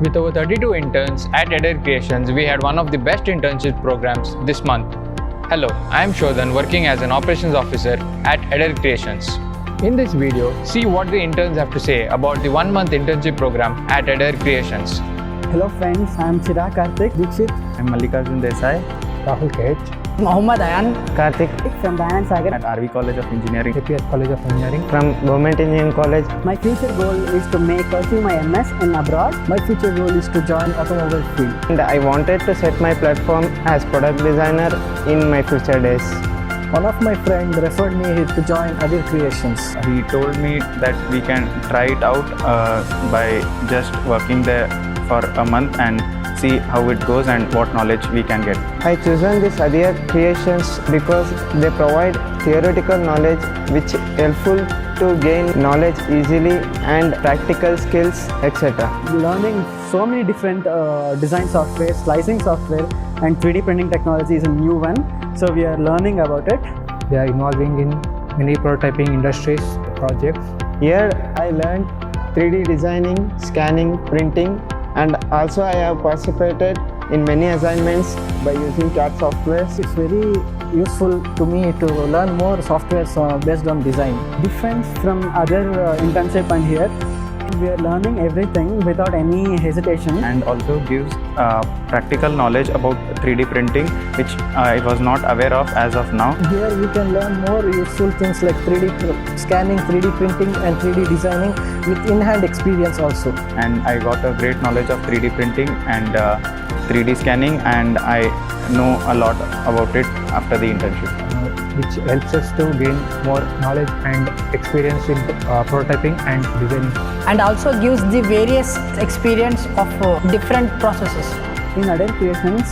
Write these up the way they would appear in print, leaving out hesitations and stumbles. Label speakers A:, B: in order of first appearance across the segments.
A: With over 32 interns at Addere Creations, we had one of the best internship programs this month. Hello, I am Shodhan, working as an operations officer at Addere Creations. In this video, see what the interns have to say about the 1-month internship program at Addere Creations.
B: Hello friends, I am Chirag Karthik Dikshit.
C: I am Mallikarjun Desai.
B: Rahul Kech.
D: Mohammad Ayan.
C: Karthik.
B: From Dayan Sagar.
C: At RV College of Engineering.
B: APS College of Engineering.
C: From Government Engineering College.
B: My future goal is to pursue my MS in abroad. My future goal is to join automobile field.
C: And I wanted to set my platform as product designer in my future days.
B: One of my friends referred me to join Addere Creations.
C: He told me that we can try it out by just working there for a month and see how it goes and what knowledge we can get. I chosen this Addere Creations because they provide theoretical knowledge which helpful to gain knowledge easily and practical skills, etc.
B: Learning so many different design software, slicing software and 3D printing technology is a new one. So we are learning about it.
E: They are involving in many prototyping industries projects.
C: Here I learned 3D designing, scanning, printing, and also I have participated in many assignments by using CAD software.
B: It's very useful to me to learn more softwares based on design. Difference from other internship and here, we are learning everything without any hesitation.
C: And also gives practical knowledge about 3D printing, which I was not aware of as of now.
B: Here we can learn more useful things like 3D scanning, 3D printing and 3D designing with in-hand experience also.
C: And I got a great knowledge of 3D printing and 3D scanning, and I know a lot about it after the internship.
E: Which helps us to gain more knowledge and experience in prototyping and designing.
D: And also gives the various experience of different processes.
B: In Addere Creations,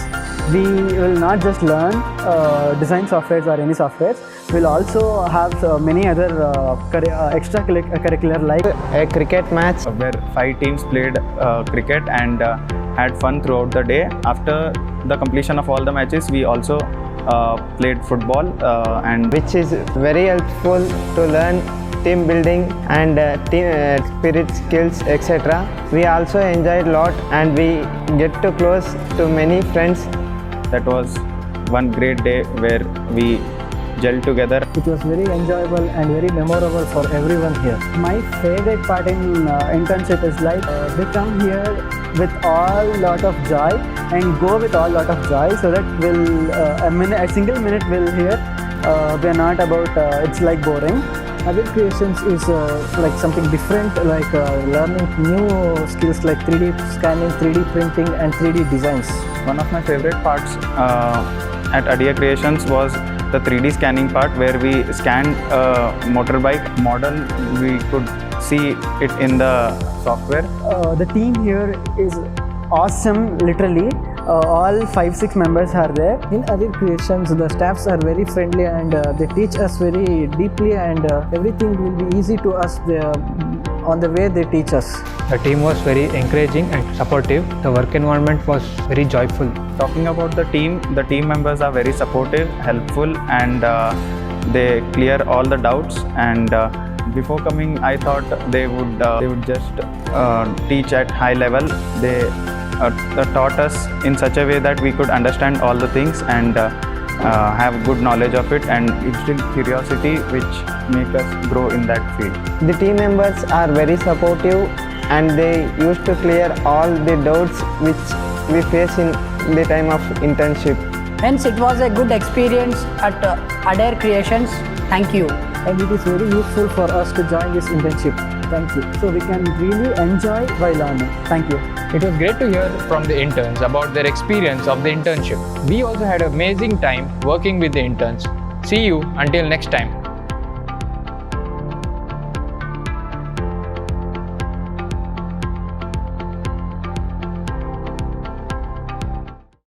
B: we will not just learn design softwares or any softwares. We'll also have many other extracurricular like
C: A cricket match where 5 teams played cricket and had fun throughout the day. After the completion of all the matches, we also played football and which is very helpful to learn team building and team spirit skills, etc. We also enjoyed a lot and we get to close to many friends. That was one great day where we gelled together.
B: It was very enjoyable and very memorable for everyone here. My favorite part in internship is like they come here with all lot of joy and go with all lot of joy, so that a single minute will here we are not about it's like boring. Addere Creations is like something different, like learning new skills like 3D scanning, 3D printing and 3D designs.
C: One of my favorite parts at Addere Creations was the 3D scanning part, where we scanned a motorbike model. We could see it in the software.
B: The team here is awesome, literally. All 5-6 members are there. In Addere Creations, the staffs are very friendly and they teach us very deeply, and everything will be easy to us on the way they teach us.
E: The team was very encouraging and supportive. The work environment was very joyful.
C: Talking about the team members are very supportive, helpful, and they clear all the doubts. And before coming, I thought they would just teach at high level. They taught us in such a way that we could understand all the things and have good knowledge of it, and instill curiosity which make us grow in that field. The team members are very supportive and they used to clear all the doubts which we face in the time of internship.
D: Hence, it was a good experience at Addere Creations. Thank you.
B: And it is very useful for us to join this internship. Thank you. So we can really enjoy while learning. Thank you.
A: It was great to hear from the interns about their experience of the internship. We also had an amazing time working with the interns. See you until next time.